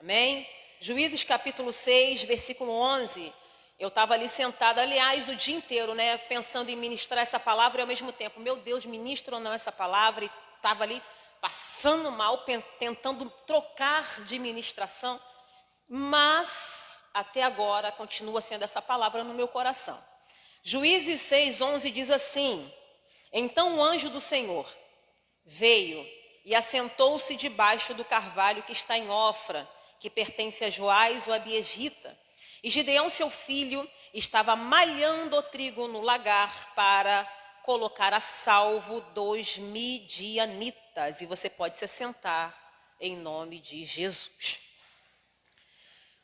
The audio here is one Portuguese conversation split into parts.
Amém? Juízes capítulo 6, versículo 11. Eu estava ali sentada, aliás, o dia inteiro, né? Pensando em ministrar essa palavra e ao mesmo tempo, meu Deus, ministro ou não essa palavra? E estava ali passando mal, tentando trocar de ministração. Mas, até agora, continua sendo essa palavra no meu coração. Juízes 6, 11 diz assim: Então o anjo do Senhor veio e assentou-se debaixo do carvalho que está em Ofra, que pertence a Joás, o abiesrita. E Gideão, seu filho, estava malhando o trigo no lagar para colocar a salvo 2 midianitas. E você pode se sentar em nome de Jesus.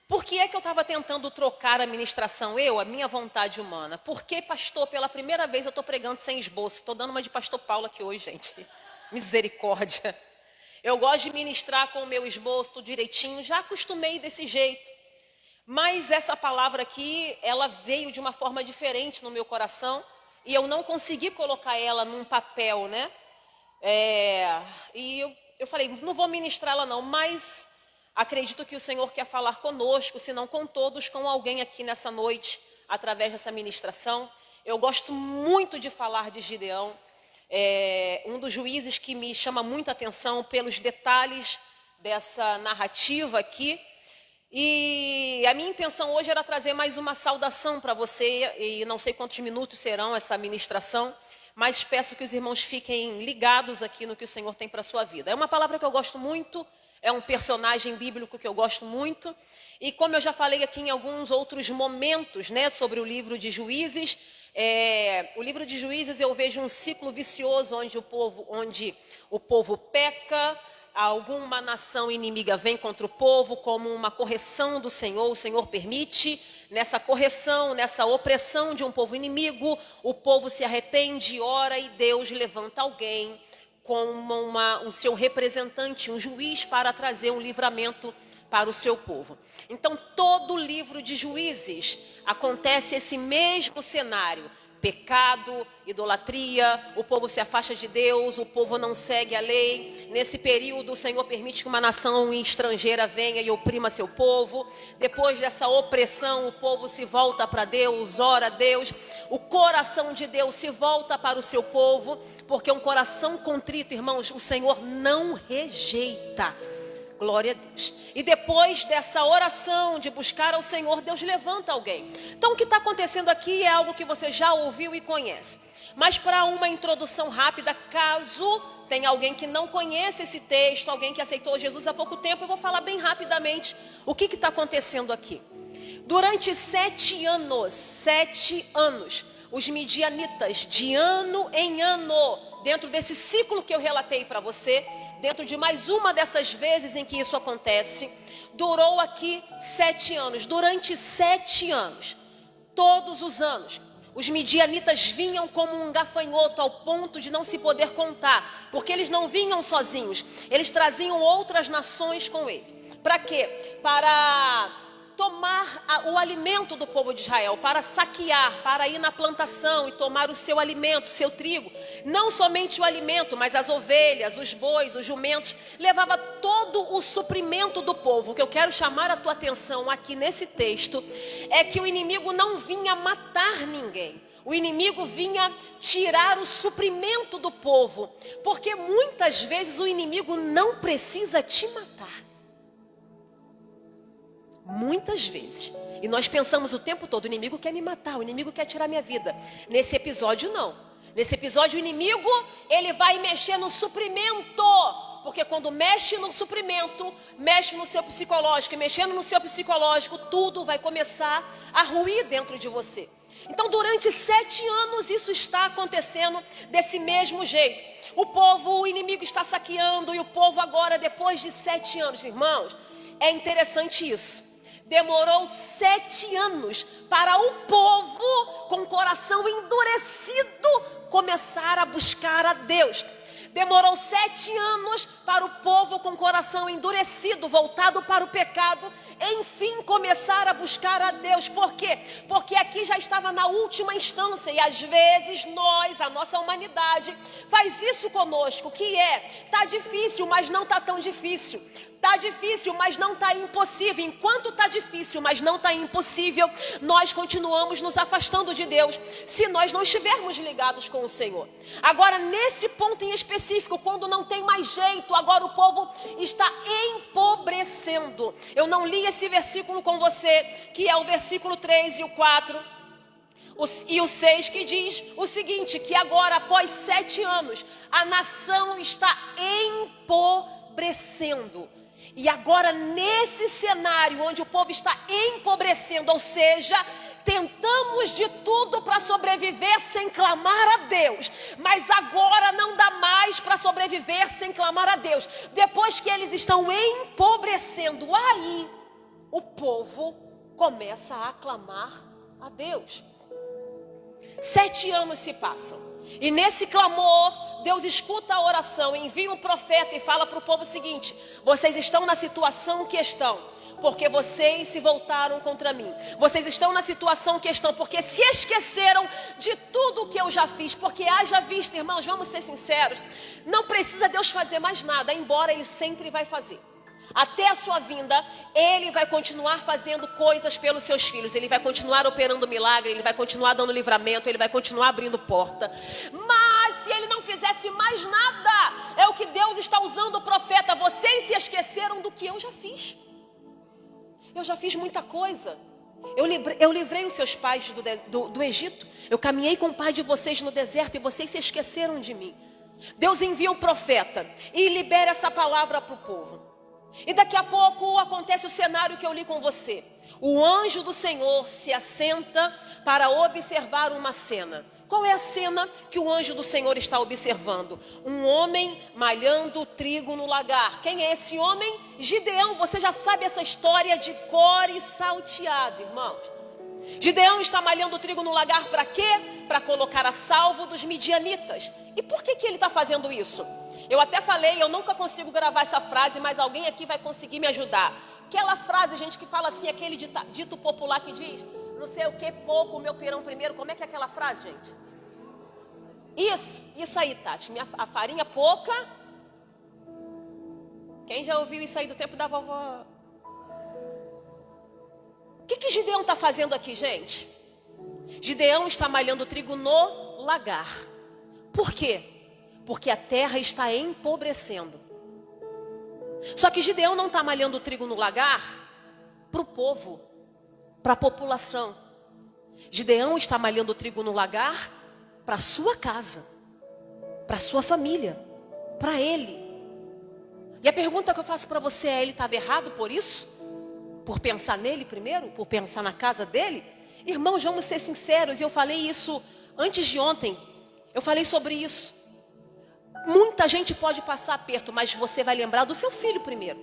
Por que é que eu estava tentando trocar a ministração? A minha vontade humana. Porque, pastor, pela primeira vez eu estou pregando sem esboço. Estou dando uma de pastor Paulo aqui hoje, gente. Misericórdia. Eu gosto de ministrar com o meu esboço, tudo direitinho. Já acostumei desse jeito. Mas essa palavra aqui, ela veio de uma forma diferente no meu coração. E eu não consegui colocar ela num papel, né? E eu falei, não vou ministrá-la não, mas acredito que o Senhor quer falar conosco, se não com todos, com alguém aqui nessa noite, através dessa ministração. Eu gosto muito de falar de Gideão. Um dos juízes que me chama muita atenção pelos detalhes dessa narrativa aqui. E a minha intenção hoje era trazer mais uma saudação para você, e não sei quantos minutos serão essa ministração, mas peço que os irmãos fiquem ligados aqui no que o Senhor tem para a sua vida. É uma palavra que eu gosto muito, é um personagem bíblico que eu gosto muito, e como eu já falei aqui em alguns outros momentos, né, sobre o livro de Juízes, o livro de Juízes eu vejo um ciclo vicioso onde o povo peca, alguma nação inimiga vem contra o povo como uma correção do Senhor, o Senhor permite, nessa correção, nessa opressão de um povo inimigo, o povo se arrepende, ora e Deus levanta alguém como um seu representante, um juiz para trazer um livramento para o seu povo. Então, todo o livro de Juízes acontece esse mesmo cenário. Pecado, idolatria, o povo se afasta de Deus, o povo não segue a lei. Nesse período, o Senhor permite que uma nação estrangeira venha e oprima seu povo. Depois dessa opressão, o povo se volta para Deus, ora a Deus. O coração de Deus se volta para o seu povo, porque um coração contrito, irmãos, o Senhor não rejeita. Glória a Deus. E depois dessa oração de buscar ao Senhor, Deus levanta alguém. Então o que está acontecendo aqui é algo que você já ouviu e conhece. Mas para uma introdução rápida, caso tenha alguém que não conhece esse texto, alguém que aceitou Jesus há pouco tempo, eu vou falar bem rapidamente o que está acontecendo aqui. Durante 7 anos, os midianitas, de ano em ano, dentro desse ciclo que eu relatei para você, dentro de mais uma dessas vezes em que isso acontece, durou aqui 7 anos. Durante 7 anos, todos os anos, os midianitas vinham como um gafanhoto ao ponto de não se poder contar, porque eles não vinham sozinhos, eles traziam outras nações com eles. Para quê? Para tomar o alimento do povo de Israel, para saquear, para ir na plantação e tomar o seu alimento, o seu trigo. Não somente o alimento, mas as ovelhas, os bois, os jumentos, levava todo o suprimento do povo. O que eu quero chamar a tua atenção aqui nesse texto é que o inimigo não vinha matar ninguém. O inimigo vinha tirar o suprimento do povo, porque muitas vezes o inimigo não precisa te matar. Muitas vezes. E nós pensamos o tempo todo, o inimigo quer me matar, o inimigo quer tirar minha vida. Nesse episódio não. Nesse episódio o inimigo, ele vai mexer no suprimento. Porque quando mexe no suprimento, mexe no seu psicológico. E mexendo no seu psicológico, tudo vai começar a ruir dentro de você. Então durante 7 anos isso está acontecendo desse mesmo jeito. O inimigo está saqueando e o povo agora, depois de 7 anos, irmãos, é interessante isso. Demorou 7 anos para o povo, com o coração endurecido, começar a buscar a Deus. Demorou 7 anos para o povo com o coração endurecido, voltado para o pecado, enfim começar a buscar a Deus. Por quê? Porque aqui já estava na última instância. E às vezes nós, a nossa humanidade, faz isso conosco, que tá difícil, mas não tá tão difícil. Tá difícil, mas não tá impossível. Enquanto tá difícil, mas não tá impossível, nós continuamos nos afastando de Deus, se nós não estivermos ligados com o Senhor. Agora, nesse ponto em específico, quando não tem mais jeito, agora o povo está empobrecendo. Eu não li esse versículo com você, que é o versículo 3 e o 4. E o 6, que diz o seguinte, que agora, após 7 anos, a nação está empobrecendo. E agora, nesse cenário onde o povo está empobrecendo, ou seja, tentamos de tudo para sobreviver sem clamar a Deus, mas agora não dá mais para sobreviver sem clamar a Deus. Depois que eles estão empobrecendo, aí o povo começa a clamar a Deus. 7 anos se passam. E nesse clamor, Deus escuta a oração, envia um profeta e fala para o povo o seguinte: vocês estão na situação que estão, porque vocês se voltaram contra mim. Vocês estão na situação que estão, porque se esqueceram de tudo o que eu já fiz. Porque haja vista, irmãos, vamos ser sinceros, não precisa Deus fazer mais nada, embora Ele sempre vai fazer. Até a sua vinda, Ele vai continuar fazendo coisas pelos seus filhos. Ele vai continuar operando milagre, Ele vai continuar dando livramento, Ele vai continuar abrindo porta. Mas se Ele não fizesse mais nada, é o que Deus está usando o profeta: vocês se esqueceram do que eu já fiz. Eu já fiz muita coisa. Eu livrei os seus pais do Egito. Eu caminhei com o pai de vocês no deserto e vocês se esqueceram de mim. Deus envia um profeta e libera essa palavra para o povo. E daqui a pouco acontece o cenário que eu li com você. O anjo do Senhor se assenta para observar uma cena. Qual é a cena que o anjo do Senhor está observando? Um homem malhando trigo no lagar. Quem é esse homem? Gideão. Você já sabe essa história de cor e salteado, irmãos. Gideão está malhando trigo no lagar para quê? Para colocar a salvo dos midianitas. E por que ele está fazendo isso? Eu até falei, eu nunca consigo gravar essa frase, mas alguém aqui vai conseguir me ajudar. Aquela frase, gente, que fala assim, aquele dito popular que diz: não sei o que, pouco, o meu pirão primeiro. Como é que é aquela frase, gente? Isso aí, Tati. A farinha pouca. Quem já ouviu isso aí do tempo da vovó? O que Gideão está fazendo aqui, gente? Gideão está malhando trigo no lagar. Por quê? Porque a terra está empobrecendo. Só que Gideão não está malhando trigo no lagar para o povo, para a população. Gideão está malhando trigo no lagar para a sua casa, para a sua família, para ele. E a pergunta que eu faço para você é: ele estava errado por isso? Por pensar nele primeiro? Por pensar na casa dele? Irmãos, vamos ser sinceros, e eu falei isso antes de ontem. Eu falei sobre isso. Muita gente pode passar aperto, mas você vai lembrar do seu filho primeiro.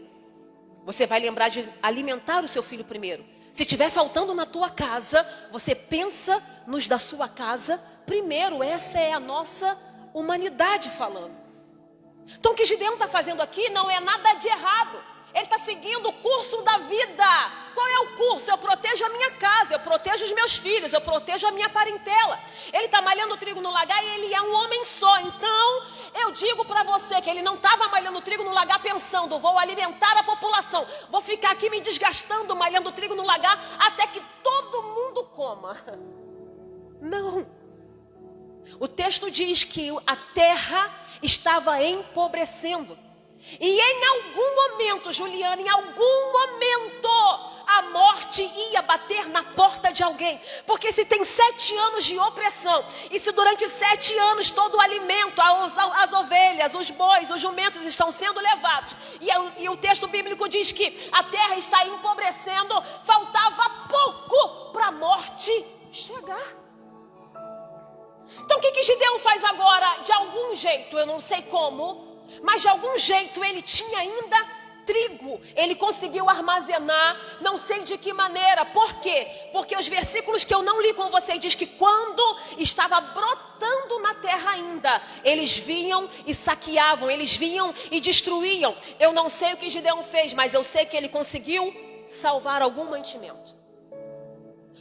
Você vai lembrar de alimentar o seu filho primeiro. Se estiver faltando na tua casa, você pensa nos da sua casa primeiro. Essa é a nossa humanidade falando. Então o que Gideão está fazendo aqui não é nada de errado. Ele está seguindo o curso da vida. Qual é o curso? Eu protejo a minha casa, eu protejo os meus filhos, eu protejo a minha parentela. Ele está malhando trigo no lagar e ele é um homem só. Então, eu digo para você que ele não estava malhando trigo no lagar pensando: vou alimentar a população, vou ficar aqui me desgastando, malhando trigo no lagar, até que todo mundo coma. Não. O texto diz que a terra estava empobrecendo. E em algum momento, Juliana, em algum momento, a morte ia bater na porta de alguém. Porque se tem 7 anos de opressão, e se durante 7 anos todo o alimento, as ovelhas, os bois, os jumentos estão sendo levados, e o texto bíblico diz que a terra está empobrecendo, faltava pouco para a morte chegar. Então o que Gideão faz agora? De algum jeito, eu não sei como, mas de algum jeito ele tinha ainda trigo. Ele conseguiu armazenar, não sei de que maneira. Por quê? Porque os versículos que eu não li com você diz que quando estava brotando na terra ainda, eles vinham e saqueavam, eles vinham e destruíam. Eu não sei o que Gideão fez, mas eu sei que ele conseguiu salvar algum mantimento.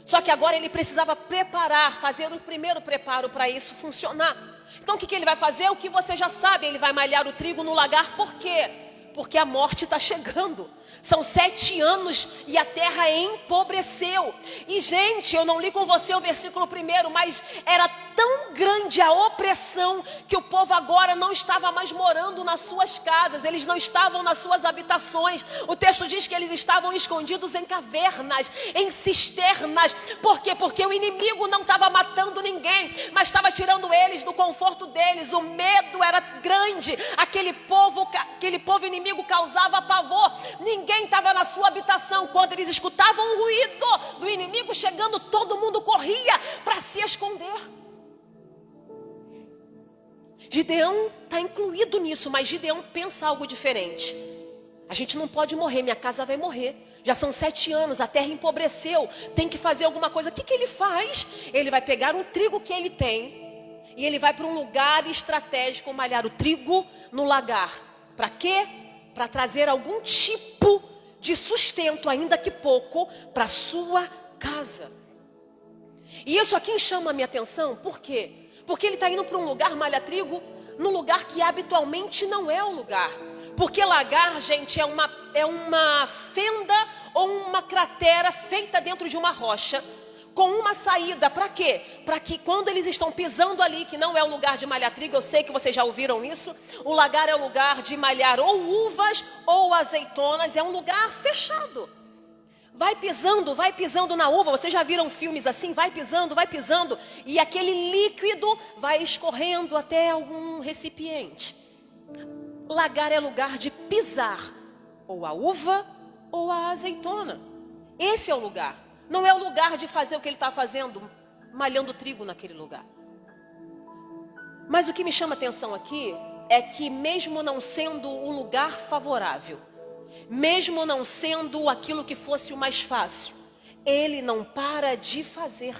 Só que agora ele precisava preparar, fazer o primeiro preparo para isso funcionar. Então o que ele vai fazer? O que você já sabe, ele vai malhar o trigo no lagar. Por quê? Porque a morte está chegando. São 7 anos e a terra empobreceu. E gente, eu não li com você o versículo 1, mas era tão grande a opressão que o povo agora não estava mais morando nas suas casas. Eles não estavam nas suas habitações. O texto diz que eles estavam escondidos em cavernas, em cisternas. Por quê? Porque o inimigo não estava matando ninguém, mas estava tirando eles do conforto deles. O medo era grande. Aquele povo inimigo causava pavor. Ninguém estava na sua habitação. Quando eles escutavam o ruído do inimigo chegando, todo mundo corria para se esconder. Gideão está incluído nisso, mas Gideão pensa algo diferente. A gente não pode morrer, minha casa vai morrer. Já são 7 anos, a terra empobreceu, tem que fazer alguma coisa. O que ele faz? Ele vai pegar um trigo que ele tem e ele vai para um lugar estratégico malhar o trigo no lagar. Para quê? Para trazer algum tipo de sustento, ainda que pouco, para a sua casa. E isso aqui chama a minha atenção, por quê? Porque ele está indo para um lugar, malha trigo, num lugar que habitualmente não é o lugar. Porque lagar, gente, é uma fenda ou uma cratera feita dentro de uma rocha, com uma saída. Para quê? Para que quando eles estão pisando ali, que não é o lugar de malhar trigo, eu sei que vocês já ouviram isso, o lagar é o lugar de malhar ou uvas ou azeitonas, é um lugar fechado. Vai pisando na uva. Vocês já viram filmes assim? Vai pisando. E aquele líquido vai escorrendo até algum recipiente. Lagar é lugar de pisar. Ou a uva ou a azeitona. Esse é o lugar. Não é o lugar de fazer o que ele está fazendo, malhando trigo naquele lugar. Mas o que me chama atenção aqui é que mesmo não sendo o lugar favorável, mesmo não sendo aquilo que fosse o mais fácil, ele não para de fazer.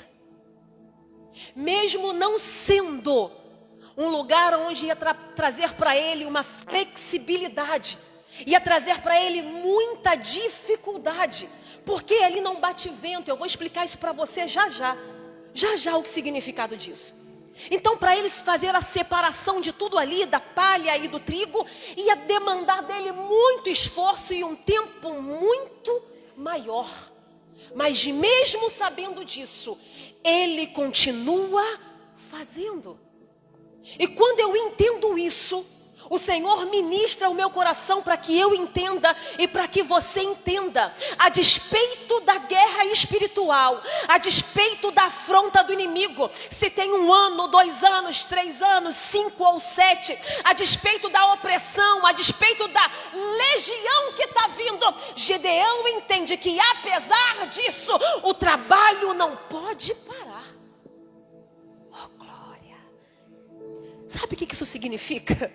Mesmo não sendo um lugar onde ia trazer para ele uma flexibilidade, ia trazer para ele muita dificuldade, porque ali não bate vento. Eu vou explicar isso para você já já o significado disso. Então, para eles fazer a separação de tudo ali, da palha e do trigo, ia demandar dele muito esforço e um tempo muito maior. Mas mesmo sabendo disso, ele continua fazendo. E quando eu entendo isso, o Senhor ministra o meu coração para que eu entenda e para que você entenda. A despeito da guerra espiritual, a despeito da afronta do inimigo, se tem 1 ano, 2 anos, 3 anos, 5 ou 7, a despeito da opressão, a despeito da legião que está vindo, Gideão entende que apesar disso, o trabalho não pode parar. Oh, glória! Sabe o que isso significa?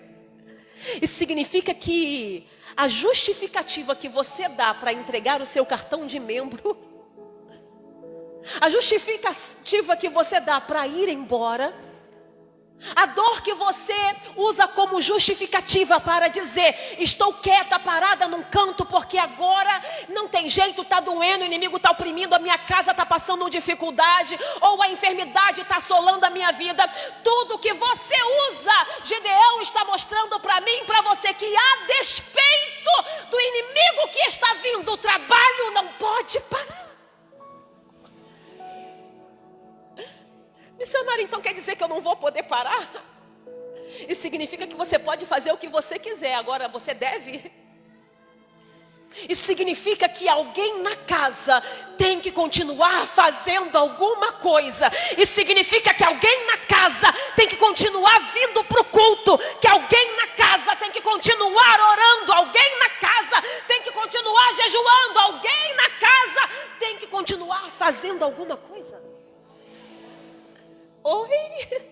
Isso significa que a justificativa que você dá para entregar o seu cartão de membro, a justificativa que você dá para ir embora, a dor que você usa como justificativa para dizer: estou quieta, parada num canto, porque agora não tem jeito, está doendo, o inimigo está oprimindo, a minha casa está passando dificuldade, ou a enfermidade está assolando a minha vida. Tudo que você usa, Gideão está mostrando para mim e para você que a despeito do inimigo que está vindo, o trabalho não pode parar. Missionário, então quer dizer que eu não vou poder parar? Isso significa que você pode fazer o que você quiser, agora você deve? Isso significa que alguém na casa tem que continuar fazendo alguma coisa. Isso significa que alguém na casa tem que continuar vindo para o culto, que alguém na casa tem que continuar orando, alguém na casa tem que continuar jejuando, alguém na casa tem que continuar fazendo alguma coisa. Oi?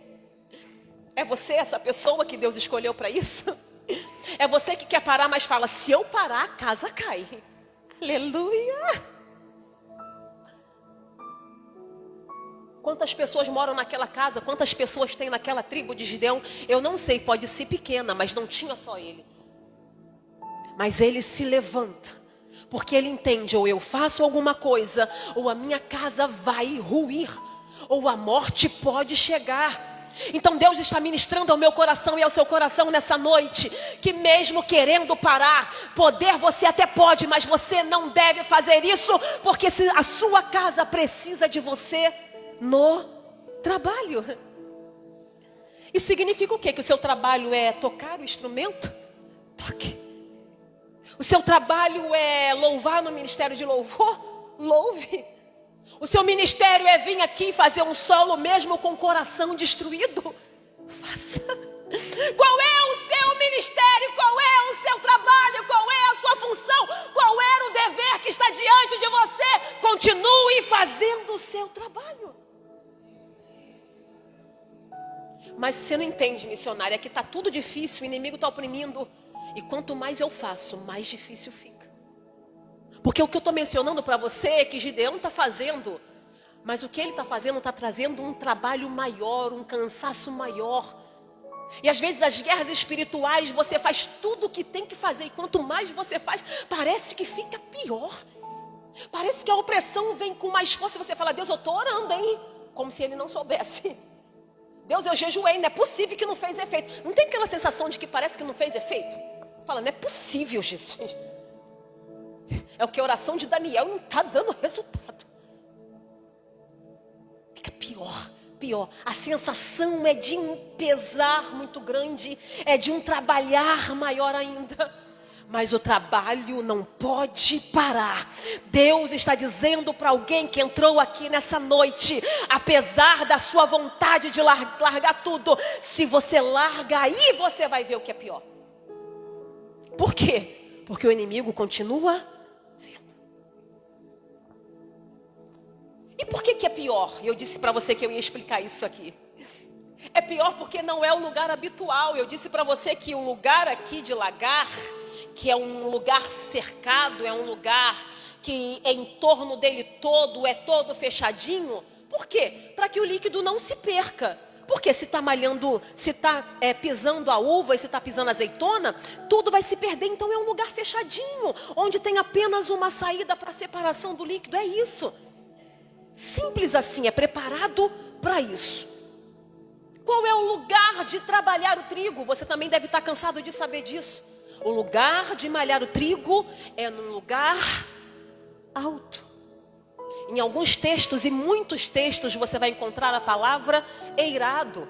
É você essa pessoa que Deus escolheu para isso? É você que quer parar, mas fala, se eu parar, a casa cai. Aleluia! Quantas pessoas moram naquela casa? Quantas pessoas tem naquela tribo de Gideão? Eu não sei, pode ser pequena, mas não tinha só ele. Mas ele se levanta, porque ele entende, ou eu faço alguma coisa, ou a minha casa vai ruir, ou a morte pode chegar. Então Deus está ministrando ao meu coração e ao seu coração nessa noite, que mesmo querendo parar, poder você até pode, mas você não deve fazer isso, porque se a sua casa precisa de você no trabalho. Isso significa o quê? Que o seu trabalho é tocar o instrumento? Toque. O seu trabalho é louvar no ministério de louvor? Louve. O seu ministério é vir aqui fazer um solo mesmo com o coração destruído? Faça. Qual é o seu ministério? Qual é o seu trabalho? Qual é a sua função? Qual era o dever que está diante de você? Continue fazendo o seu trabalho. Mas você não entende, missionária, que está tudo difícil, o inimigo está oprimindo. E quanto mais eu faço, mais difícil fica. Porque o que eu estou mencionando para você é que Gideão está fazendo. Mas o que ele está fazendo está trazendo um trabalho maior, um cansaço maior. E às vezes as guerras espirituais, você faz tudo o que tem que fazer. E quanto mais você faz, parece que fica pior. Parece que a opressão vem com mais força. E você fala, Deus, eu estou orando, hein? Como se ele não soubesse. Deus, eu jejuei, não é possível que não fez efeito. Não tem aquela sensação de que parece que não fez efeito? Fala, não é possível, Jesus. É o que a oração de Daniel não está dando resultado. Fica pior. A sensação é de um pesar muito grande, é de um trabalhar maior ainda. Mas o trabalho não pode parar. Deus está dizendo para alguém que entrou aqui nessa noite, apesar da sua vontade de largar tudo, se você larga, aí você vai ver o que é pior. Por quê? Porque o inimigo continua vendo. E por que é pior? Eu disse para você que eu ia explicar isso aqui. É pior porque não é o lugar habitual. Eu disse para você que o lugar aqui de Lagar, que é um lugar cercado, é um lugar que em torno dele todo é todo fechadinho. Por quê? Para que o líquido não se perca. Porque se está malhando, se está pisando a uva e se está pisando a azeitona, tudo vai se perder. Então é um lugar fechadinho, onde tem apenas uma saída para a separação do líquido. É isso. Simples assim, é preparado para isso. Qual é o lugar de trabalhar o trigo? Você também deve estar cansado de saber disso. O lugar de malhar o trigo é num lugar alto. Em alguns textos e muitos textos você vai encontrar a palavra eirado,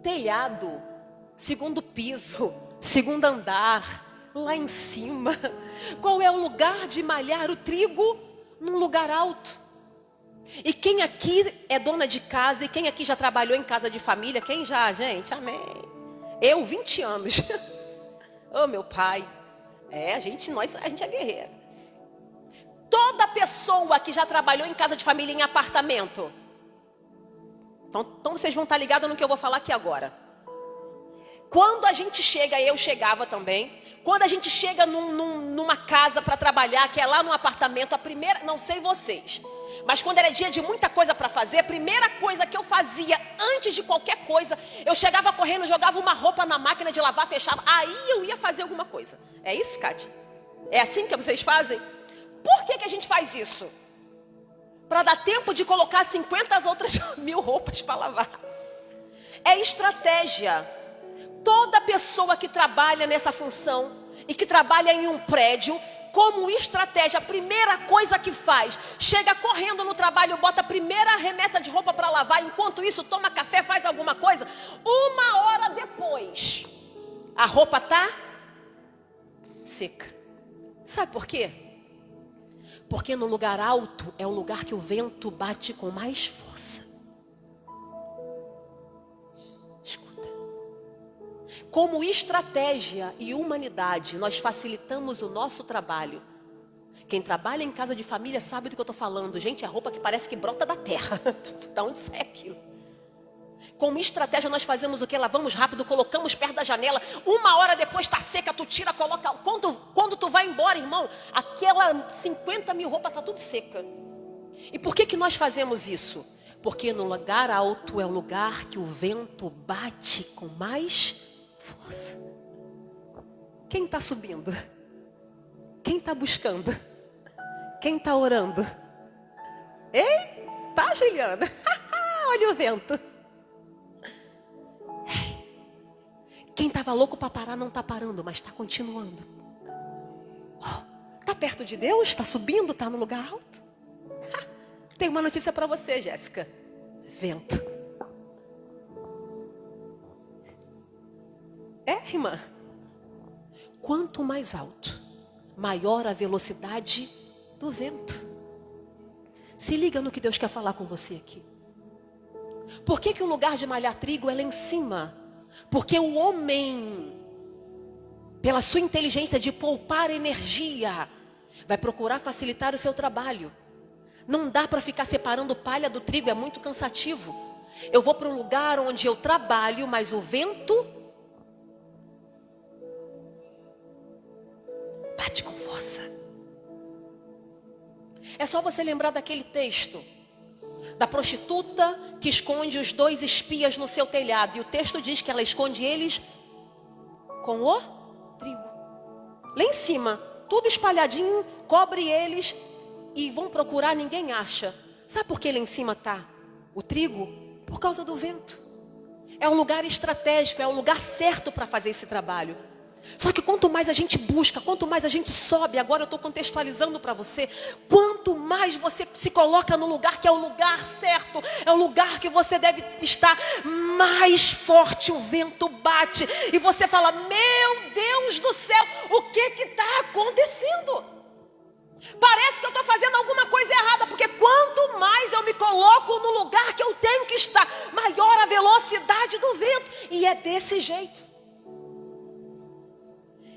telhado, segundo piso, segundo andar, lá em cima. Qual é o lugar de malhar o trigo? Num lugar alto. E quem aqui é dona de casa e quem aqui já trabalhou em casa de família? Quem já, gente? Amém. Eu, 20 anos. Oh, meu pai. A gente é guerreiro. Toda pessoa que já trabalhou em casa de família, em apartamento. Então vocês vão estar ligados no que eu vou falar aqui agora. Quando a gente chega, eu chegava também. Quando a gente chega numa casa para trabalhar, que é lá no apartamento, a primeira, não sei vocês, mas quando era dia de muita coisa para fazer, a primeira coisa que eu fazia, antes de qualquer coisa, eu chegava correndo, jogava uma roupa na máquina de lavar, fechava, aí eu ia fazer alguma coisa. É isso, Cátia? É assim que vocês fazem? Por que a gente faz isso? Para dar tempo de colocar 50 outras 1000 roupas para lavar. É estratégia. Toda pessoa que trabalha nessa função e que trabalha em um prédio, como estratégia, a primeira coisa que faz, chega correndo no trabalho, bota a primeira remessa de roupa para lavar, enquanto isso toma café, faz alguma coisa, 1 hora depois, a roupa está seca. Sabe por quê? Porque no lugar alto é o lugar que o vento bate com mais força. Escuta. Como estratégia e humanidade, nós facilitamos o nosso trabalho. Quem trabalha em casa de família sabe do que eu estou falando. Gente, é roupa que parece que brota da terra. Da onde sai aquilo? Com uma estratégia nós fazemos o quê? Lavamos rápido, colocamos perto da janela. 1 hora depois está seca, tu tira, coloca. Quando tu vai embora, irmão, aquela 50 mil roupas está tudo seca. E por que nós fazemos isso? Porque no lugar alto é o lugar que o vento bate com mais força. Quem está subindo? Quem está buscando? Quem está orando? Ei, tá, Juliana? Olha o vento. Quem estava louco para parar não está parando, mas está continuando. Está perto de Deus? Está subindo? Está no lugar alto? Tem uma notícia para você, Jéssica. Vento. Irmã? Quanto mais alto, maior a velocidade do vento. Se liga no que Deus quer falar com você aqui. Por que o lugar de malhar trigo é lá em cima? Porque o homem, pela sua inteligência de poupar energia, vai procurar facilitar o seu trabalho. Não dá para ficar separando palha do trigo, é muito cansativo. Eu vou para um lugar onde eu trabalho, mas o vento bate com força. É só você lembrar daquele texto da prostituta que esconde os 2 espias no seu telhado. E o texto diz que ela esconde eles com o trigo. Lá em cima, tudo espalhadinho, cobre eles e vão procurar, ninguém acha. Sabe por que lá em cima está o trigo? Por causa do vento. É um lugar estratégico, é o lugar certo para fazer esse trabalho. Só que quanto mais a gente busca, quanto mais a gente sobe, agora eu estou contextualizando para você, quanto mais você se coloca no lugar que é o lugar certo, é o lugar que você deve estar, mais forte o vento bate. E você fala, meu Deus do céu, o que está acontecendo? Parece que eu estou fazendo alguma coisa errada, porque quanto mais eu me coloco no lugar que eu tenho que estar, maior a velocidade do vento. E é desse jeito.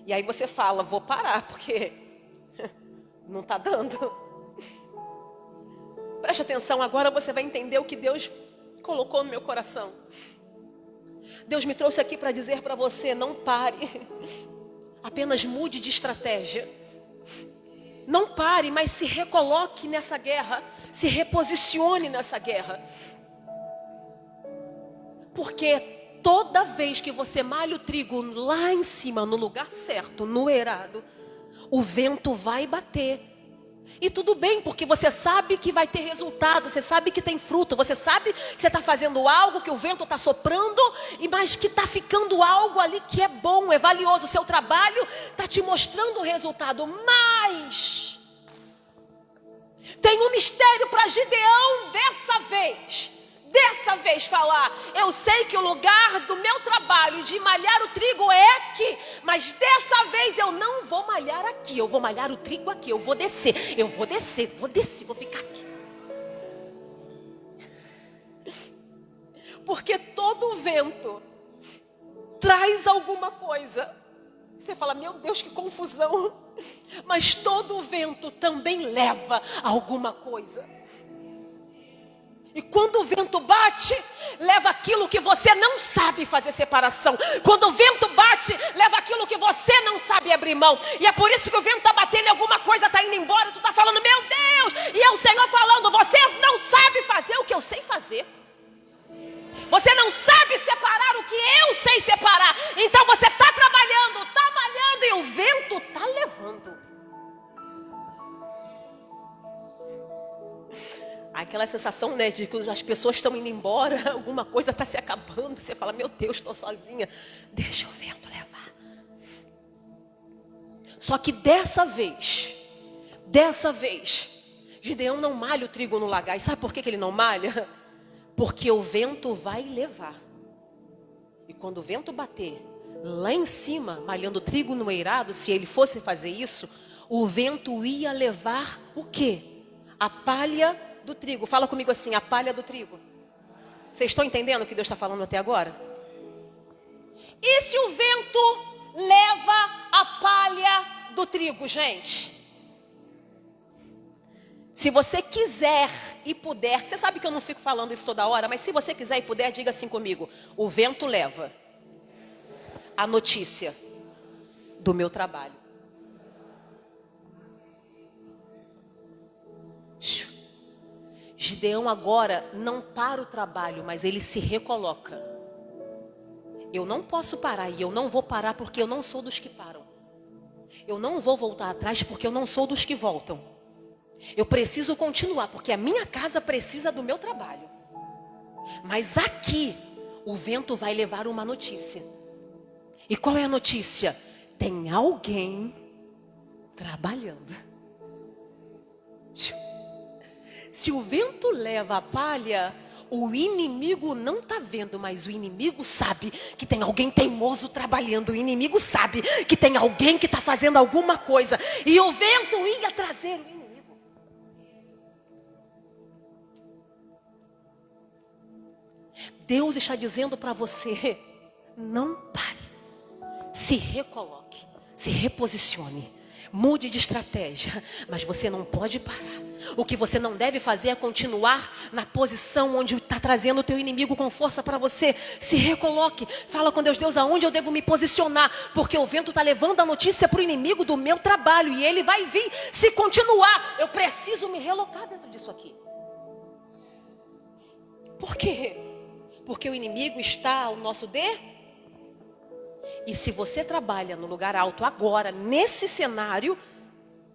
E aí você fala, vou parar, porque não está dando. Preste atenção, agora você vai entender o que Deus colocou no meu coração. Deus me trouxe aqui para dizer para você, não pare. Apenas mude de estratégia. Não pare, mas se recoloque nessa guerra. Se reposicione nessa guerra. Porque toda vez que você malha o trigo lá em cima, no lugar certo, no eirado, o vento vai bater. E tudo bem, porque você sabe que vai ter resultado, você sabe que tem fruto, você sabe que você está fazendo algo, que o vento está soprando, mas que está ficando algo ali que é bom, é valioso. O seu trabalho está te mostrando o resultado. Mas tem um mistério para Gideão dessa vez falar, eu sei que o lugar do meu trabalho de malhar o trigo é aqui, mas dessa vez eu não vou malhar aqui, eu vou malhar o trigo aqui, eu vou descer, vou ficar aqui. Porque todo vento traz alguma coisa. Você fala, meu Deus, que confusão. Mas todo vento também leva alguma coisa. E quando o vento bate, leva aquilo que você não sabe fazer separação. Quando o vento bate, leva aquilo que você não sabe abrir mão. E é por isso que o vento está batendo e alguma coisa está indo embora. Tu está falando, meu Deus. E é o Senhor falando, você não sabe fazer o que eu sei fazer. Você não sabe separar o que eu sei separar. Então você está trabalhando, está malhando e o vento está levando. Aquela sensação, né, de que as pessoas estão indo embora, alguma coisa está se acabando. Você fala, meu Deus, estou sozinha. Deixa o vento levar. Só que dessa vez, Gideão não malha o trigo no lagar. E sabe por que ele não malha? Porque o vento vai levar. E quando o vento bater lá em cima, malhando o trigo no eirado, se ele fosse fazer isso, o vento ia levar o quê? A palha do trigo. Fala comigo assim, a palha do trigo. Vocês estão entendendo o que Deus está falando até agora? E se o vento leva a palha do trigo, gente? Se você quiser e puder, você sabe que eu não fico falando isso toda hora, mas se você quiser e puder, diga assim comigo: o vento leva a notícia do meu trabalho. Gideão agora não para o trabalho, mas ele se recoloca. Eu não posso parar e eu não vou parar porque eu não sou dos que param. Eu não vou voltar atrás porque eu não sou dos que voltam. Eu preciso continuar porque a minha casa precisa do meu trabalho. Mas aqui o vento vai levar uma notícia. E qual é a notícia? Tem alguém trabalhando. Se o vento leva a palha, o inimigo não está vendo, mas o inimigo sabe que tem alguém teimoso trabalhando. O inimigo sabe que tem alguém que está fazendo alguma coisa. E o vento ia trazer o inimigo. Deus está dizendo para você: não pare. Se recoloque, se reposicione. Mude de estratégia, mas você não pode parar. O que você não deve fazer é continuar na posição onde está trazendo o teu inimigo com força para você. Se recoloque, fala com Deus: Deus, aonde eu devo me posicionar? Porque o vento está levando a notícia para o inimigo do meu trabalho e ele vai vir. Se continuar, eu preciso me relocar dentro disso aqui. Por quê? Porque o inimigo está ao nosso E se você trabalha no lugar alto agora, nesse cenário,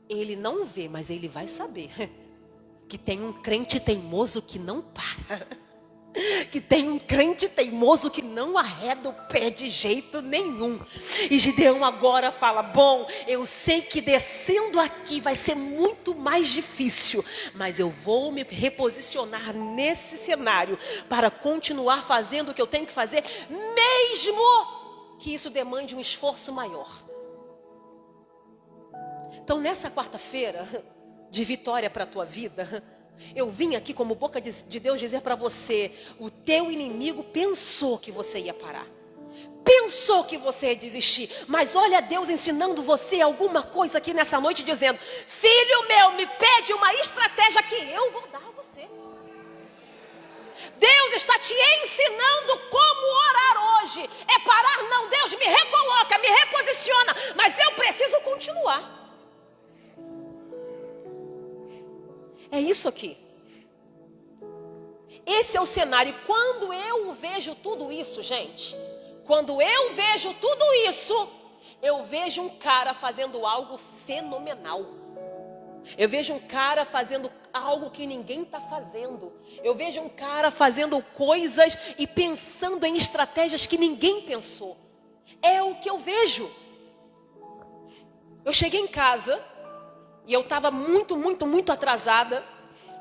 ele não vê, mas ele vai saber que tem um crente teimoso que não para. Que tem um crente teimoso que não arreda o pé de jeito nenhum. E Gideão agora fala: bom, eu sei que descendo aqui vai ser muito mais difícil, mas eu vou me reposicionar nesse cenário para continuar fazendo o que eu tenho que fazer, mesmo que isso demande um esforço maior. Então, nessa quarta-feira de vitória para a tua vida, eu vim aqui como boca de Deus dizer para você: o teu inimigo pensou que você ia parar. Pensou que você ia desistir. Mas olha Deus ensinando você alguma coisa aqui nessa noite, dizendo: filho meu, me pede uma estratégia que eu vou dar a você. Deus está te ensinando como orar hoje. É parar? Não, Deus me recoloca, me reposiciona. Mas eu preciso continuar. É isso aqui. Esse é o cenário. E quando eu vejo tudo isso, gente, quando eu vejo tudo isso, eu vejo um cara fazendo algo fenomenal. Eu vejo um cara fazendo algo que ninguém está fazendo. Eu vejo um cara fazendo coisas e pensando em estratégias que ninguém pensou. É o que eu vejo. Eu cheguei em casa e eu estava muito atrasada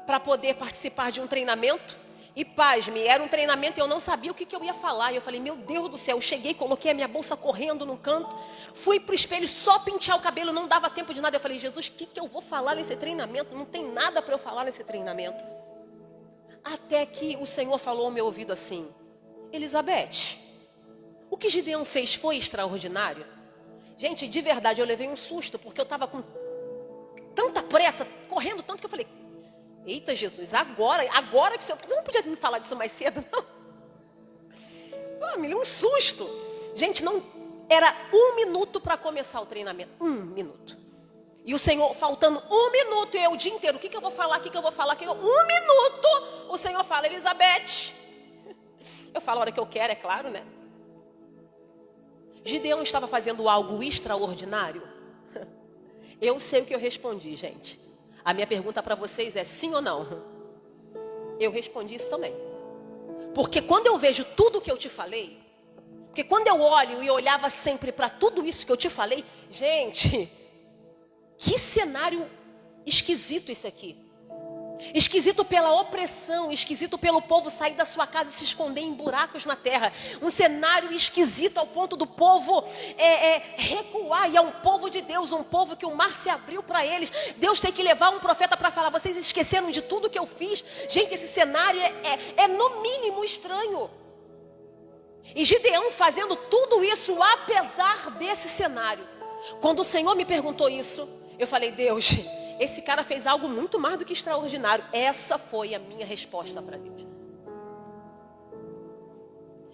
para poder participar de um treinamento. E pasme, era um treinamento e eu não sabia o que eu ia falar. E eu falei: meu Deus do céu, eu cheguei, coloquei a minha bolsa correndo num canto. Fui pro espelho só pentear o cabelo, não dava tempo de nada. Eu falei: Jesus, o que eu vou falar nesse treinamento? Não tem nada para eu falar nesse treinamento. Até que o Senhor falou ao meu ouvido assim: Elizabeth, o que Gideão fez foi extraordinário? Gente, de verdade, eu levei um susto, porque eu estava com tanta pressa, correndo tanto, que eu falei: eita Jesus, agora que o senhor... Você não podia me falar disso mais cedo, não? Me deu um susto. Gente, não... Era 1 minuto para começar o treinamento. 1 minuto. E o Senhor, faltando 1 minuto, e eu o dia inteiro: o que eu vou falar, 1 minuto, o Senhor fala: Elizabeth. Eu falo a hora que eu quero, é claro, né? Gideão estava fazendo algo extraordinário? Eu sei o que eu respondi, gente. A minha pergunta para vocês é: sim ou não? Eu respondi isso também. Porque quando eu vejo tudo que eu te falei, porque quando eu olho e olhava sempre para tudo isso que eu te falei, gente, que cenário esquisito esse aqui. Esquisito pela opressão, esquisito pelo povo sair da sua casa e se esconder em buracos na terra. Um cenário esquisito ao ponto do povo recuar. E é um povo de Deus, um povo que o mar se abriu para eles. Deus tem que levar um profeta para falar: vocês esqueceram de tudo que eu fiz. Gente, esse cenário é no mínimo estranho. E Gideão fazendo tudo isso apesar desse cenário. Quando o Senhor me perguntou isso, eu falei: Deus, esse cara fez algo muito mais do que extraordinário. Essa foi a minha resposta para Deus.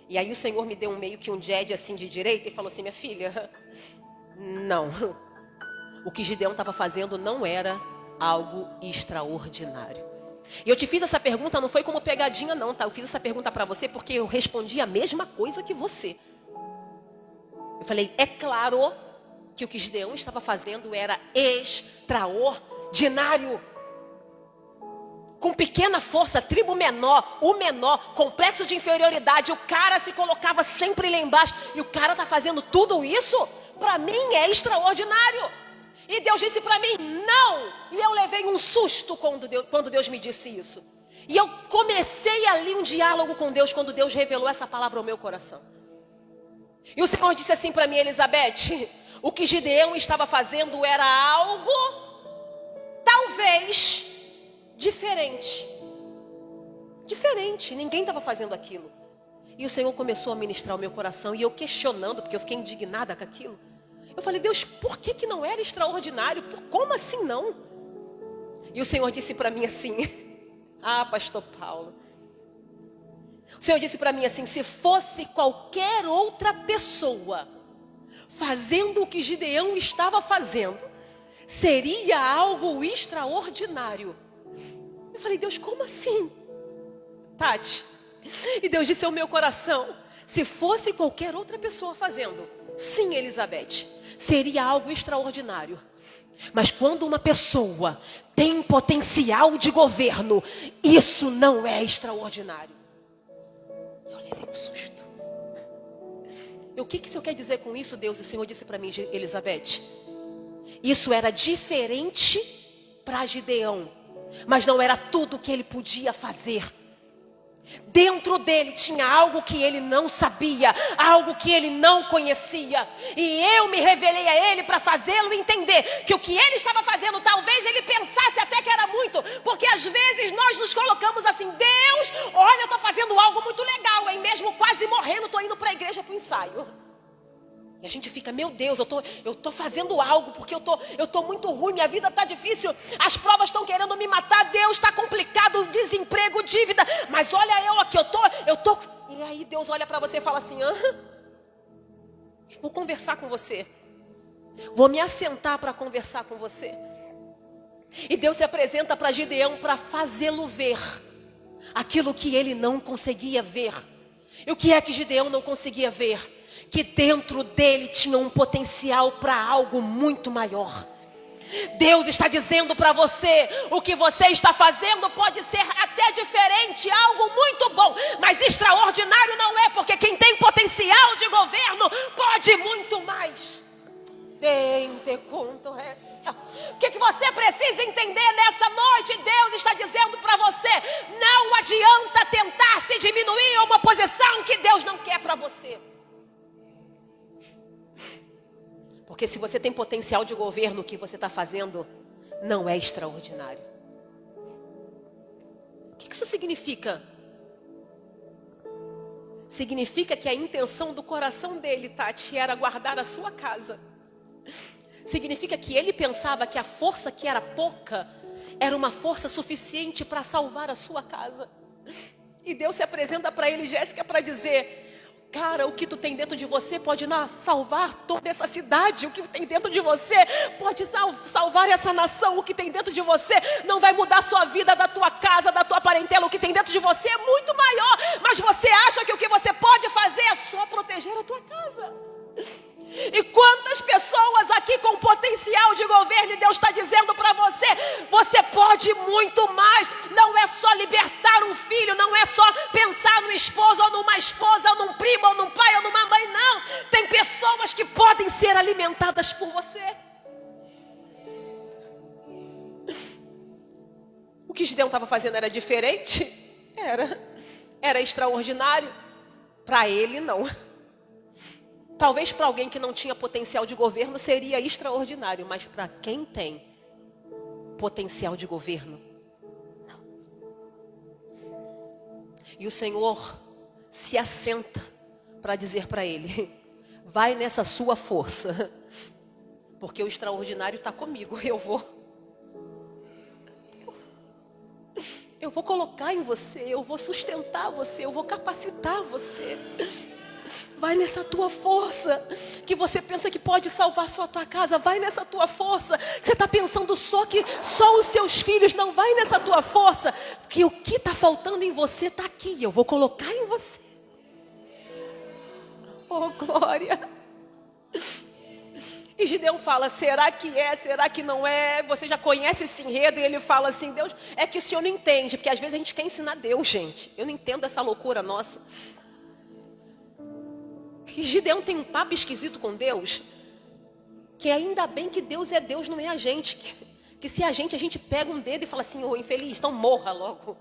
E aí o Senhor me deu meio que um jab assim de direita e falou assim: minha filha, não. O que Gideão estava fazendo não era algo extraordinário. E eu te fiz essa pergunta, não foi como pegadinha não, tá? Eu fiz essa pergunta para você porque eu respondi a mesma coisa que você. Eu falei, é claro que o que Gideão estava fazendo era extraordinário. Com pequena força, tribo menor, o menor, complexo de inferioridade, o cara se colocava sempre lá embaixo. E o cara está fazendo tudo isso? Para mim é extraordinário. E Deus disse para mim, não. E eu levei um susto quando Deus me disse isso. E eu comecei ali um diálogo com Deus quando Deus revelou essa palavra ao meu coração. E o Senhor disse assim para mim, Elizabeth, o que Gideão estava fazendo era algo, talvez, diferente. Diferente, ninguém estava fazendo aquilo. E o Senhor começou a ministrar o meu coração e eu questionando, porque eu fiquei indignada com aquilo. Eu falei, Deus, por que não era extraordinário? Como assim não? E o Senhor disse para mim assim, pastor Paulo. O Senhor disse para mim assim, se fosse qualquer outra pessoa fazendo o que Gideão estava fazendo, seria algo extraordinário. Eu falei, Deus, como assim? Tati. E Deus disse ao meu coração, se fosse qualquer outra pessoa fazendo, sim, Elizabeth, seria algo extraordinário. Mas quando uma pessoa tem potencial de governo, isso não é extraordinário. Eu levei um susto. O que o Senhor quer dizer com isso, Deus? O Senhor disse para mim, Elizabeth, isso era diferente para Gideão, mas não era tudo que ele podia fazer. Dentro dele tinha algo que ele não sabia, algo que ele não conhecia. E eu me revelei a ele para fazê-lo entender que o que ele estava fazendo, talvez ele pensasse até que era muito. Porque às vezes nós nos colocamos assim, Deus, olha, eu estou fazendo algo muito legal, hein? Mesmo quase morrendo, estou indo para a igreja para o ensaio. E a gente fica, meu Deus, eu tô fazendo algo, porque eu tô muito ruim, minha vida está difícil, as provas estão querendo me matar, Deus está complicado, desemprego, dívida, mas olha eu aqui, eu tô... E aí Deus olha para você e fala assim, vou conversar com você, vou me assentar para conversar com você. E Deus se apresenta para Gideão para fazê-lo ver aquilo que ele não conseguia ver. E o que é que Gideão não conseguia ver? Que dentro dele tinha um potencial para algo muito maior. Deus está dizendo para você, o que você está fazendo pode ser até diferente, algo muito bom, mas extraordinário não é, porque quem tem potencial de governo pode muito mais. O que você precisa entender nessa noite? Deus está dizendo para você, não adianta tentar se diminuir a uma posição que Deus não quer para você. Porque se você tem potencial de governo, o que você está fazendo não é extraordinário. O que isso significa? Significa que a intenção do coração dele, Tati, era guardar a sua casa. Significa que ele pensava que a força que era pouca era uma força suficiente para salvar a sua casa. E Deus se apresenta para ele, Jéssica, para dizer... Cara, o que tu tem dentro de você pode salvar toda essa cidade. O que tem dentro de você pode salvar essa nação. O que tem dentro de você não vai mudar a sua vida, da tua casa, da tua parentela. O que tem dentro de você é muito maior. Mas você acha que o que você pode fazer é só proteger a tua casa. E quantas pessoas aqui com potencial de governo, e Deus está dizendo para você, você pode muito mais. Não é só libertar um filho, não é só pensar no esposo ou numa esposa, ou num primo, ou num pai, ou numa mãe, não. Tem pessoas que podem ser alimentadas por você. O que Gideão estava fazendo era diferente? Era extraordinário. Para ele, não. Talvez para alguém que não tinha potencial de governo seria extraordinário, mas para quem tem potencial de governo, não. E o Senhor se assenta para dizer para ele, vai nessa sua força, porque o extraordinário está comigo, eu vou. Eu vou colocar em você, eu vou sustentar você, eu vou capacitar você. Vai nessa tua força, que você pensa que pode salvar só a tua casa. Vai nessa tua força, que você está pensando que só os seus filhos. Não, vai nessa tua força, que o que está faltando em você está aqui. Eu vou colocar em você. Oh, glória. E Gideão fala, será que é, será que não é? Você já conhece esse enredo? E ele fala assim, Deus, é que o senhor não entende. Porque às vezes a gente quer ensinar Deus, gente. Eu não entendo essa loucura nossa. Que Gideão tem um papo esquisito com Deus, que ainda bem que Deus é Deus, não é a gente. Que se a gente pega um dedo e fala assim, ô infeliz, então morra logo.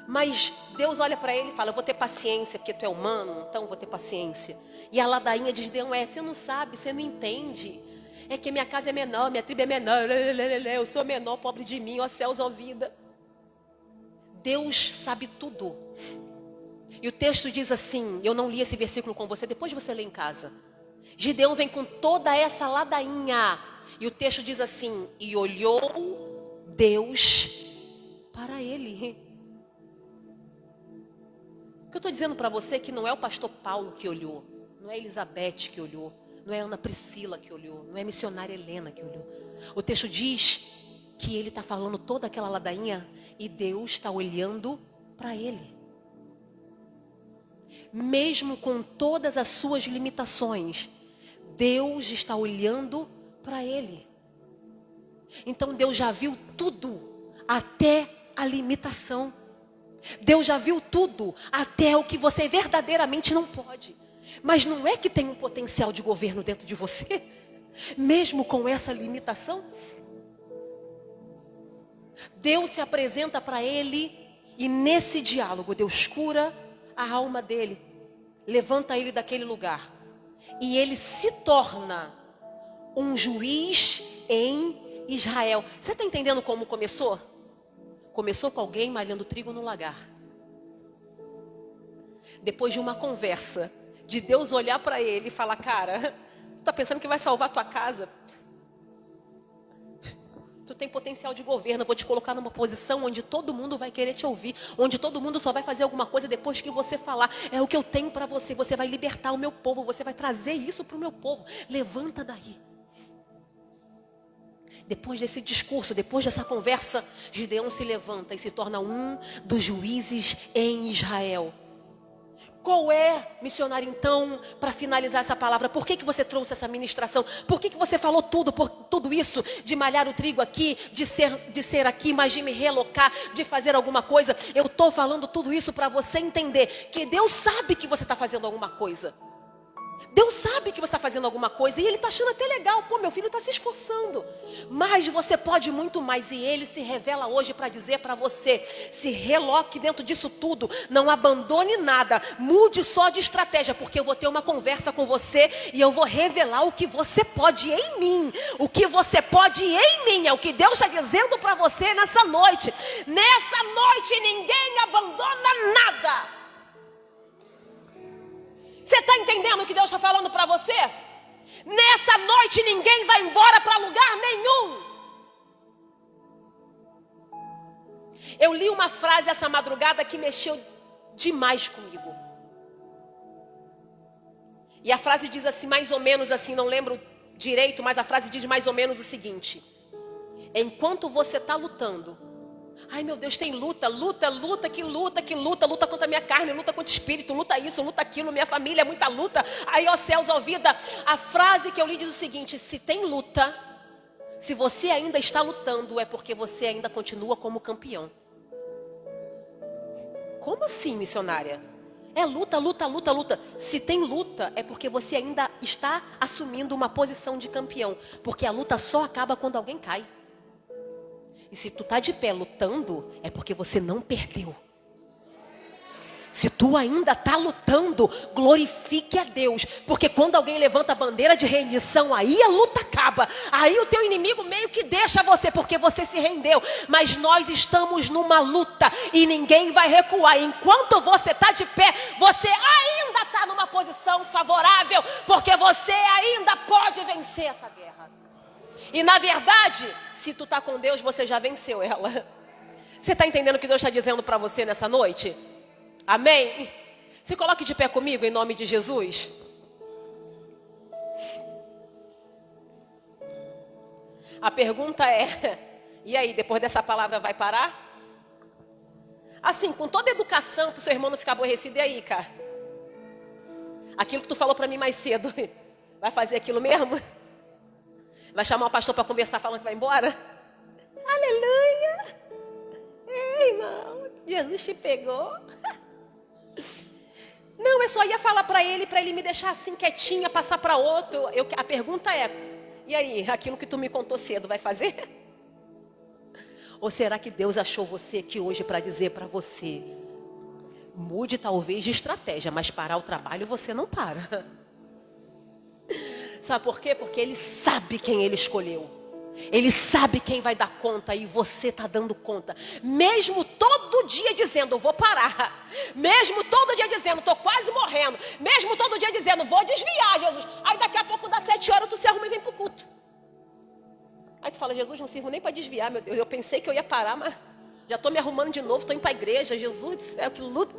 Mas Deus olha para ele e fala, eu vou ter paciência, porque tu é humano, então vou ter paciência. E a ladainha de Gideão você não sabe, você não entende. É que minha casa é menor, minha tribo é menor, eu sou menor, pobre de mim, ó céus, ó vida. Deus sabe tudo. E o texto diz assim, eu não li esse versículo com você, depois você lê em casa. Gideão vem com toda essa ladainha. E o texto diz assim, e olhou Deus para ele. O que eu estou dizendo para você é que não é o pastor Paulo que olhou, não é Elizabeth que olhou, não é Ana Priscila que olhou, não é a missionária Helena que olhou. O texto diz que ele está falando toda aquela ladainha e Deus está olhando para ele. Mesmo com todas as suas limitações, Deus está olhando para ele. Então Deus já viu tudo, até a limitação. Deus já viu tudo, até o que você verdadeiramente não pode. Mas não é que tem um potencial de governo dentro de você? Mesmo com essa limitação? Deus se apresenta para ele e nesse diálogo Deus cura a alma dele, levanta ele daquele lugar. E ele se torna um juiz em Israel. Você está entendendo como começou? Começou com alguém malhando trigo no lagar. Depois de uma conversa, de Deus olhar para ele e falar, cara, tu está pensando que vai salvar a tua casa? Tu tem potencial de governo, eu vou te colocar numa posição onde todo mundo vai querer te ouvir, onde todo mundo só vai fazer alguma coisa depois que você falar. É o que eu tenho para você, você vai libertar o meu povo, você vai trazer isso para o meu povo. Levanta daí. Depois desse discurso, depois dessa conversa, Gideão se levanta e se torna um dos juízes em Israel. Qual é, missionário, então, para finalizar essa palavra? Por que você trouxe essa ministração? Por que você falou tudo isso? De malhar o trigo aqui, de ser aqui, mas de me relocar, de fazer alguma coisa. Eu estou falando tudo isso para você entender que Deus sabe que você está fazendo alguma coisa. Deus sabe que você está fazendo alguma coisa e Ele está achando até legal. Pô, meu filho está se esforçando. Mas você pode muito mais. E Ele se revela hoje para dizer para você, se reloque dentro disso tudo. Não abandone nada. Mude só de estratégia. Porque eu vou ter uma conversa com você e eu vou revelar o que você pode em mim. O que você pode em mim. É o que Deus está dizendo para você nessa noite. Nessa noite ninguém abandona nada. Você está entendendo o que Deus está falando para você? Nessa noite ninguém vai embora para lugar nenhum. Eu li uma frase essa madrugada que mexeu demais comigo. E a frase diz assim, mais ou menos assim, não lembro direito, mas a frase diz mais ou menos o seguinte. Enquanto você está lutando, ai meu Deus, tem luta contra a minha carne, luta contra o espírito, luta isso, luta aquilo, minha família, muita luta. Aí, ó céus, ó vida, a frase que eu li diz o seguinte, se tem luta, se você ainda está lutando, é porque você ainda continua como campeão. Como assim, missionária? É luta. Se tem luta, é porque você ainda está assumindo uma posição de campeão. Porque a luta só acaba quando alguém cai. E se tu tá de pé lutando, é porque você não perdeu. Se tu ainda tá lutando, glorifique a Deus. Porque quando alguém levanta a bandeira de rendição, aí a luta acaba. Aí o teu inimigo meio que deixa você, porque você se rendeu. Mas nós estamos numa luta e ninguém vai recuar. Enquanto você tá de pé, você ainda tá numa posição favorável. Porque você ainda pode vencer essa guerra. E na verdade, se tu tá com Deus, você já venceu ela. Você está entendendo o que Deus está dizendo para você nessa noite? Amém? Se coloque de pé comigo em nome de Jesus. A pergunta é, e aí, depois dessa palavra vai parar? Assim, com toda a educação, para o seu irmão não ficar aborrecido, e aí, cara? Aquilo que tu falou para mim mais cedo, vai fazer aquilo mesmo? Vai chamar o pastor para conversar falando que vai embora? Aleluia! Ei, irmão, Jesus te pegou. Não, eu só ia falar para ele me deixar assim quietinha, passar para outro. A pergunta é, e aí, aquilo que tu me contou cedo, vai fazer? Ou será que Deus achou você aqui hoje para dizer para você, mude talvez de estratégia, mas parar o trabalho você não para. Sabe por quê? Porque Ele sabe quem Ele escolheu. Ele sabe quem vai dar conta e você está dando conta. Mesmo todo dia dizendo, vou parar. Mesmo todo dia dizendo, estou quase morrendo. Mesmo todo dia dizendo, vou desviar, Jesus. Aí daqui a pouco dá 7 horas, tu se arruma e vem para o culto. Aí tu fala, Jesus, não sirvo nem para desviar, meu Deus. Eu pensei que eu ia parar, mas já estou me arrumando de novo, estou indo para a igreja. Jesus do céu, que luta.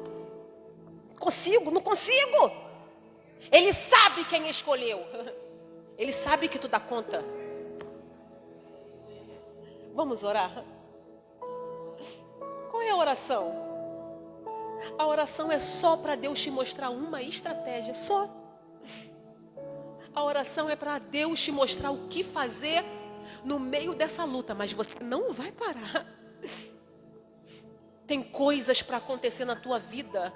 Não consigo. Ele sabe quem escolheu. Ele sabe que tu dá conta. Vamos orar? Qual é a oração? A oração é só para Deus te mostrar uma estratégia, só. A oração é para Deus te mostrar o que fazer no meio dessa luta, mas você não vai parar. Tem coisas para acontecer na tua vida.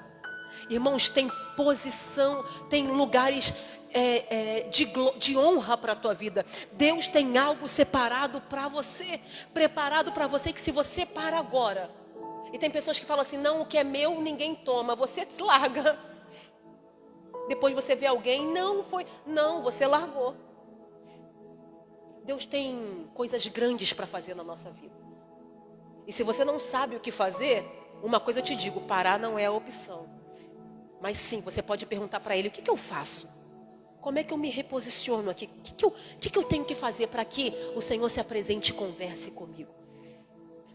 Irmãos, tem posição, tem lugares de honra para a tua vida. Deus tem algo separado para você, preparado para você, que se você para agora. E tem pessoas que falam assim, não, o que é meu ninguém toma, você se larga. Depois você vê alguém, não, você largou. Deus tem coisas grandes para fazer na nossa vida. E se você não sabe o que fazer, uma coisa eu te digo, parar não é a opção. Mas sim, você pode perguntar para Ele, o que eu faço? Como é que eu me reposiciono aqui? O que eu tenho que fazer para que o Senhor se apresente e converse comigo?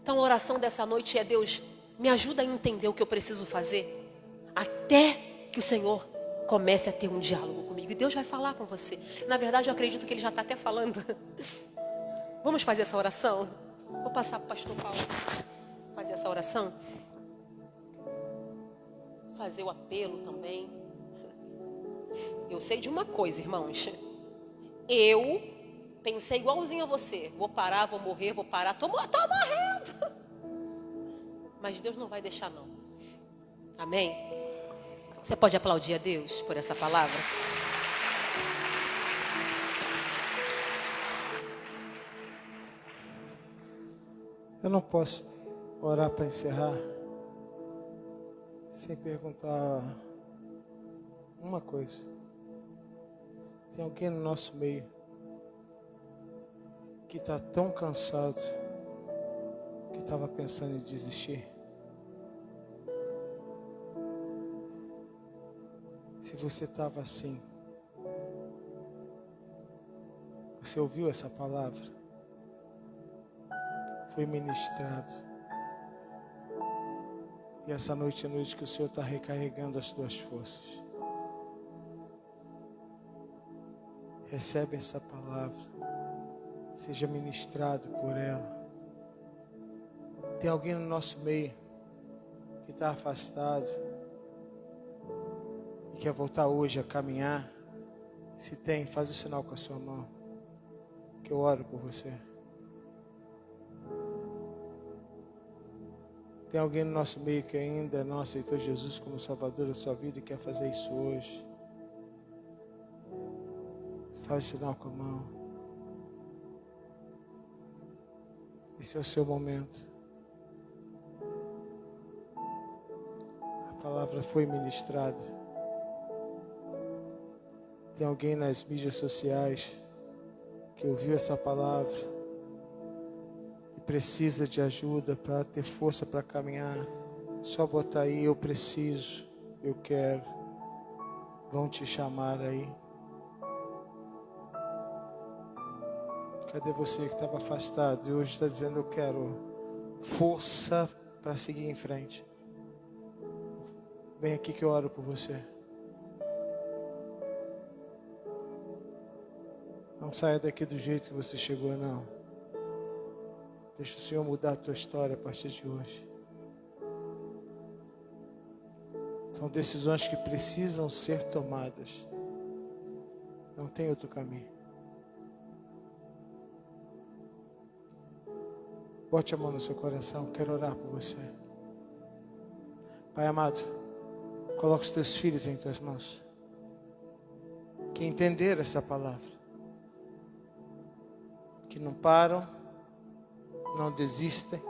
Então a oração dessa noite é, Deus, me ajuda a entender o que eu preciso fazer, até que o Senhor comece a ter um diálogo comigo. E Deus vai falar com você. Na verdade, eu acredito que Ele já está até falando. Vamos fazer essa oração? Vou passar para o pastor Paulo fazer essa oração. Fazer o apelo também. Eu sei de uma coisa, irmãos. Eu pensei igualzinho a você. Vou parar, vou morrer, vou parar. Tô morrendo. Mas Deus não vai deixar, não. Amém? Você pode aplaudir a Deus por essa palavra? Eu não posso orar para encerrar sem perguntar uma coisa. Tem alguém no nosso meio que está tão cansado que estava pensando em desistir? Se você estava assim, você ouviu essa palavra? Foi ministrado. E essa noite é a noite que o Senhor está recarregando as tuas forças. Recebe essa palavra. Seja ministrado por ela. Tem alguém no nosso meio que está afastado e quer voltar hoje a caminhar? Se tem, faz o sinal com a sua mão, que eu oro por você. Tem alguém no nosso meio que ainda não aceitou Jesus como Salvador da sua vida e quer fazer isso hoje? Faz o sinal com a mão. Esse é o seu momento. A palavra foi ministrada. Tem alguém nas mídias sociais que ouviu essa palavra e precisa de ajuda para ter força para caminhar? Só botar aí, eu preciso, eu quero. Vão te chamar aí. Cadê você que estava afastado e hoje está dizendo, eu quero força para seguir em frente. Vem aqui que eu oro por você. Não saia daqui do jeito que você chegou, não. Deixa o Senhor mudar a tua história a partir de hoje. São decisões que precisam ser tomadas. Não tem outro caminho. Bote a mão no seu coração, quero orar por você. Pai amado, coloca os teus filhos em tuas mãos. Que entenderam essa palavra. Que não param, não desistem,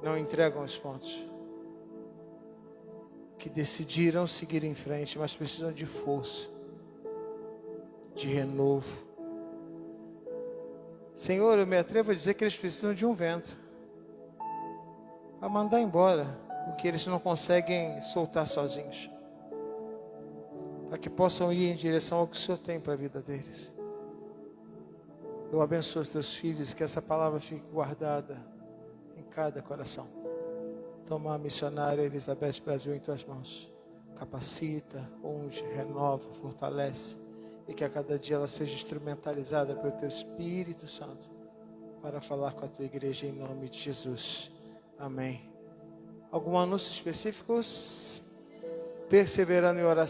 não entregam os pontos. Que decidiram seguir em frente, mas precisam de força, de renovo. Senhor, eu me atrevo a dizer que eles precisam de um vento para mandar embora o que eles não conseguem soltar sozinhos, para que possam ir em direção ao que o Senhor tem para a vida deles. Eu abençoo os teus filhos, que essa palavra fique guardada em cada coração. Toma a missionária Elizabeth Brasil em tuas mãos. Capacita, unge, renova, fortalece. E que a cada dia ela seja instrumentalizada pelo teu Espírito Santo para falar com a tua igreja em nome de Jesus. Amém. Algum anúncio específico? Perseverando em oração.